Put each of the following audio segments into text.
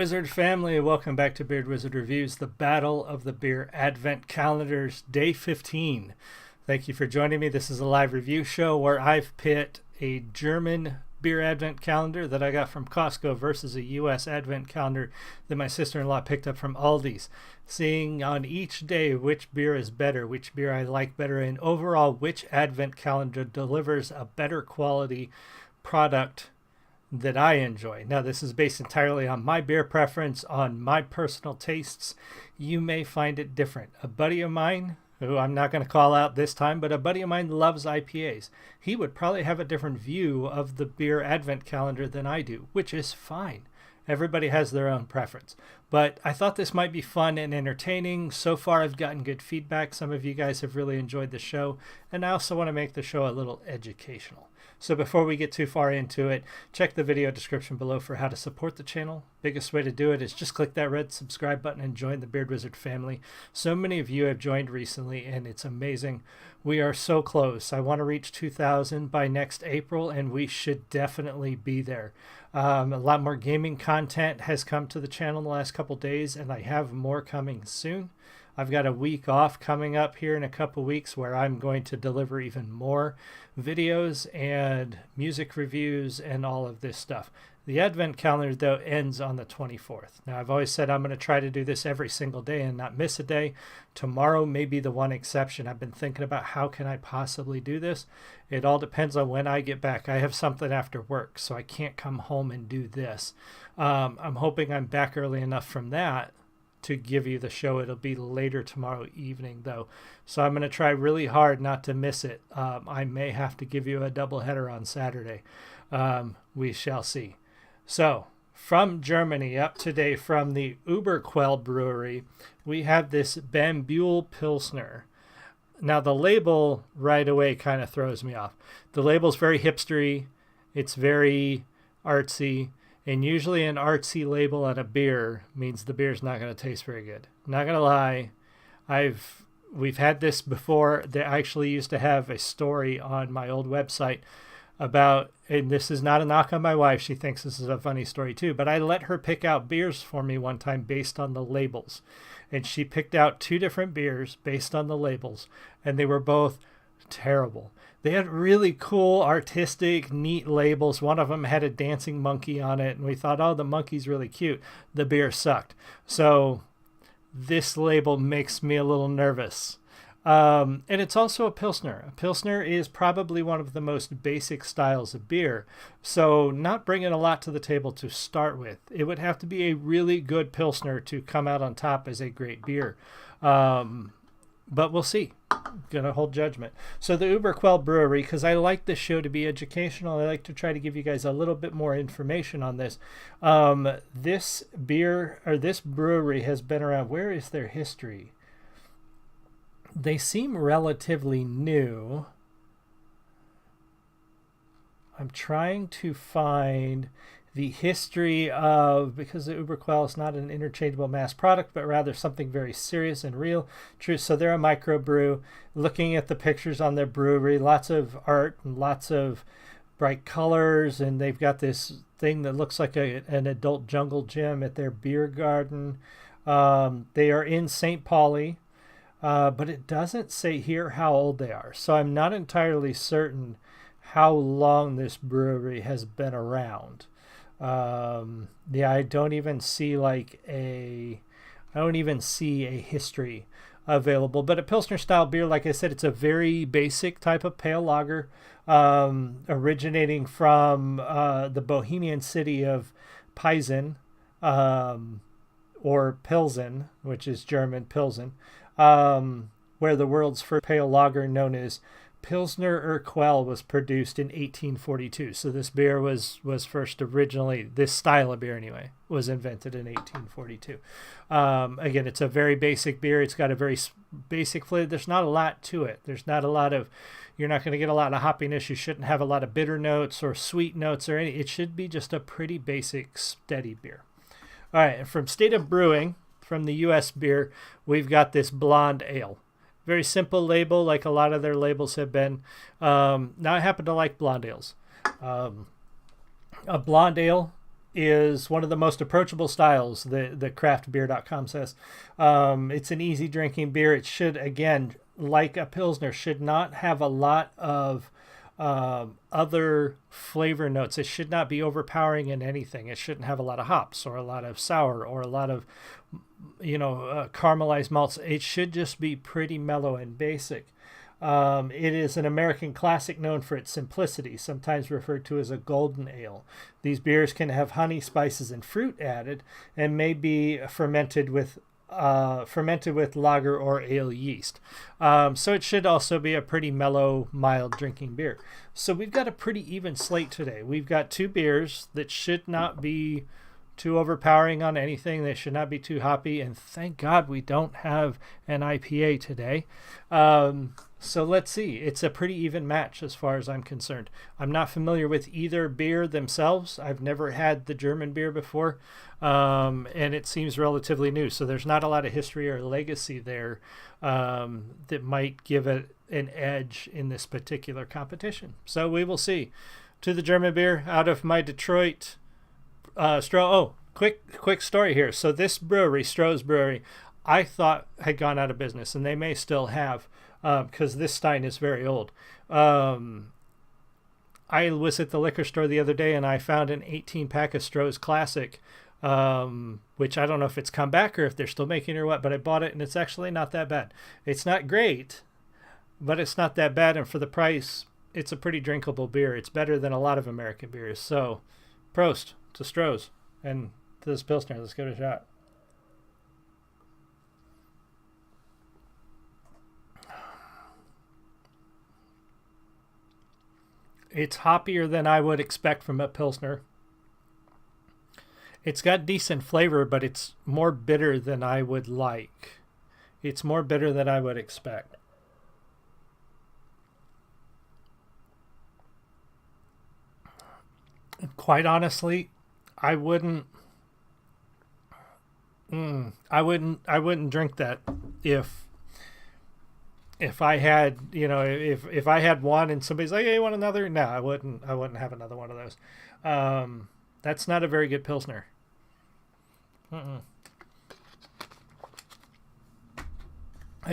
Wizard family, welcome back to Beard Wizard Reviews, the Battle of the Beer Advent Calendars, Day 15. Thank you for joining me. This is a live review show where I've pit a German beer Advent calendar that I got from Costco versus a U.S. Advent calendar that my sister-in-law picked up from Aldi's. Seeing on each day which beer is better, which beer I like better, and overall which Advent calendar delivers a better quality product that I enjoy. Now, this is based entirely on my beer preference, on my personal tastes. You may find it different. A buddy of mine, who I'm not going to call out this time, but a buddy of mine loves IPAs. He would probably have a different view of the beer Advent calendar than I do, which is fine. Everybody has their own preference. But I thought this might be fun and entertaining. So far, I've gotten good feedback. Some of you guys have really enjoyed the show. And I also want to make the show a little educational. So before we get too far into it, check the video description below for how to support the channel. Biggest way to do it is just click that red subscribe button and join the Beard Wizard family. So many of you have joined recently, and it's amazing. We are so close. I want to reach 2,000 by next April, and we should definitely be there. A lot more gaming content has come to the channel in the last couple days, and I have more coming soon. I've got a week off coming up here in a couple weeks where I'm going to deliver even more videos and music reviews and all of this stuff. The Advent calendar, though, ends on the 24th. Now, I've always said I'm going to try to do this every single day and not miss a day. Tomorrow may be the one exception. I've been thinking about how can I possibly do this. It all depends on when I get back. I have something after work, so I can't come home and do this. I'm hoping I'm back early enough from that to give you the show. It'll be later tomorrow evening, though, so I'm going to try really hard not to miss it. I may have to give you a double header on Saturday. We shall see. So from Germany, up today from the UberQuell brewery, we have this Bambule Pilsner. Now, the label right away kind of throws me off. The label's very hipstery. It's very artsy. And usually an artsy label on a beer means the beer's not going to taste very good. Not going to lie, we've had this before. They actually used to have a story on my old website about, and this is not a knock on my wife, she thinks this is a funny story too, but I let her pick out beers for me one time based on the labels. And she picked out two different beers based on the labels, and they were both terrible. They had really cool, artistic, neat labels. One of them had a dancing monkey on it, and we thought, oh, the monkey's really cute. The beer sucked. So this label makes me a little nervous. And it's also a Pilsner. A Pilsner is probably one of the most basic styles of beer, so not bringing a lot to the table to start with. It would have to be a really good Pilsner to come out on top as a great beer. But we'll see. Gonna hold judgment. So the UberQuell brewery, because I like this show to be educational, I like to try to give you guys a little bit more information on this. This beer, or this brewery, has been around. Where is their history? They seem relatively new. I'm trying to find the history of, because the UberQuell is not an interchangeable mass product, but rather something very serious and real. True. So they're a microbrew. Looking at the pictures on their brewery, lots of art and lots of bright colors, and they've got this thing that looks like an adult jungle gym at their beer garden. They are in St. Pauli, but it doesn't say here how old they are. So I'm not entirely certain how long this brewery has been around. Yeah, I don't even see a history available. But a Pilsner style beer, like I said, it's a very basic type of pale lager, originating from the Bohemian city of Pilsen, or Pilsen, which is German Pilsen, where the world's first pale lager, known as Pilsner Urquell, was produced in 1842. So this beer was first originally, this style of beer anyway, was invented in 1842. Again, it's a very basic beer. It's got a very basic flavor. There's not a lot to it. There's not a lot of, you're not going to get a lot of hoppiness. You shouldn't have a lot of bitter notes or sweet notes or any. It should be just a pretty basic, steady beer. All right, and from State of Brewing, from the U.S. beer, we've got this blonde ale. Very simple label, like a lot of their labels have been. Now, I happen to like blonde ales. A blonde ale is one of the most approachable styles, the craftbeer.com says. It's an easy drinking beer. It should, again, like a Pilsner, should not have a lot of other flavor notes. It should not be overpowering in anything. It shouldn't have a lot of hops or a lot of sour or a lot of, caramelized malts. It should just be pretty mellow and basic. It is an American classic known for its simplicity, sometimes referred to as a golden ale. These beers can have honey, spices, and fruit added, and may be fermented with lager or ale yeast. So it should also be a pretty mellow, mild drinking beer. So we've got a pretty even slate today. We've got two beers that should not be too overpowering on anything. They should not be too hoppy. And thank God we don't have an IPA today. So let's see. It's a pretty even match as far as I'm concerned. I'm not familiar with either beer themselves. I've never had the German beer before. And it seems relatively new. So there's not a lot of history or legacy there that might give it an edge in this particular competition. So we will see. To the German beer out of my Detroit quick story here. So this brewery, Stroh's Brewery, I thought had gone out of business, and they may still have, because this Stein is very old. I was at the liquor store the other day, and I found an 18-pack of Stroh's Classic, which I don't know if it's come back or if they're still making it or what, but I bought it, and it's actually not that bad. It's not great, but it's not that bad, and for the price, it's a pretty drinkable beer. It's better than a lot of American beers. So, Prost to Stroh's and to this Pilsner. Let's give it a shot. It's hoppier than I would expect from a Pilsner. It's got decent flavor, but it's more bitter than I would like. It's more bitter than I would expect. Quite honestly, I wouldn't drink that if I had, if I had one and somebody's like, "Hey, you want another?" No, I wouldn't have another one of those. That's not a very good Pilsner. I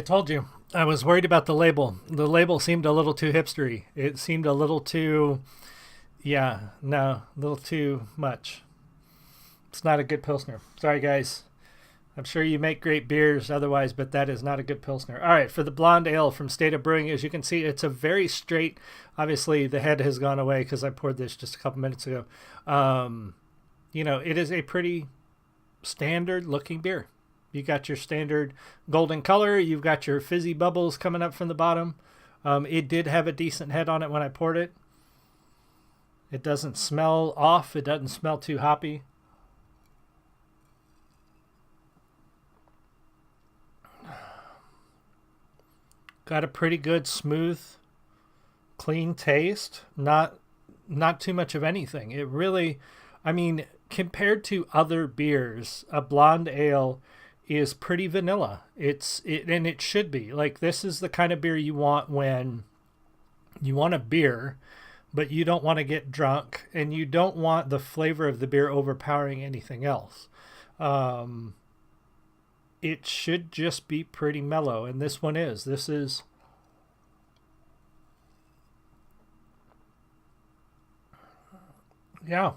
told you, I was worried about the label. The label seemed a little too hipstery. It seemed a little too, a little too much. It's not a good Pilsner. Sorry, guys. I'm sure you make great beers otherwise, but that is not a good Pilsner. All right, for the blonde ale from State of Brewing, as you can see, it's a very straight, obviously the head has gone away because I poured this just a couple minutes ago. It is a pretty standard looking beer. You got your standard golden color. You've got your fizzy bubbles coming up from the bottom. It did have a decent head on it when I poured it. It doesn't smell off. It doesn't smell too hoppy. Got a pretty good, smooth, clean taste. Not too much of anything. It really, compared to other beers, a blonde ale is pretty vanilla. And it should be. Like, this is the kind of beer you want when you want a beer, but you don't want to get drunk, and you don't want the flavor of the beer overpowering anything else. It should just be pretty mellow, and this one is. This is... Yeah,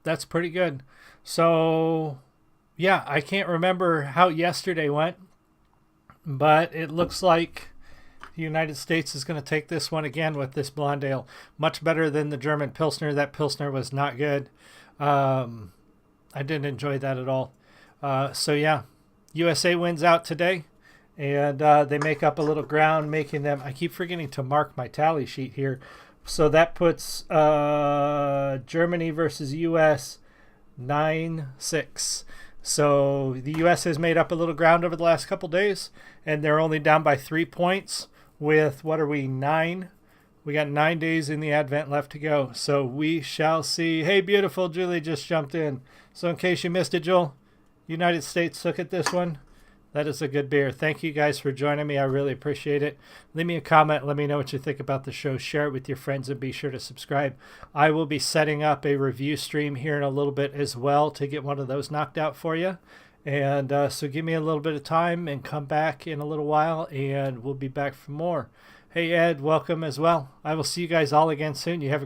that's pretty good. So, yeah, I can't remember how yesterday went, but it looks like the United States is going to take this one again with this blonde ale. Much better than the German Pilsner. That Pilsner was not good. I didn't enjoy that at all. So yeah, USA wins out today, and they make up a little ground, making them... I keep forgetting to mark my tally sheet here. So that puts Germany versus US 9-6. So the US has made up a little ground over the last couple days, and they're only down by 3 points with, 9? We got 9 days in the Advent left to go. So we shall see. Hey, beautiful, Julie just jumped in. So in case you missed it, Joel, United States took it this one. That is a good beer. Thank you guys for joining me. I really appreciate it. Leave me a comment. Let me know what you think about the show. Share it with your friends and be sure to subscribe. I will be setting up a review stream here in a little bit as well to get one of those knocked out for you. And so give me a little bit of time and come back in a little while and we'll be back for more. Hey, Ed, welcome as well. I will see you guys all again soon. You have a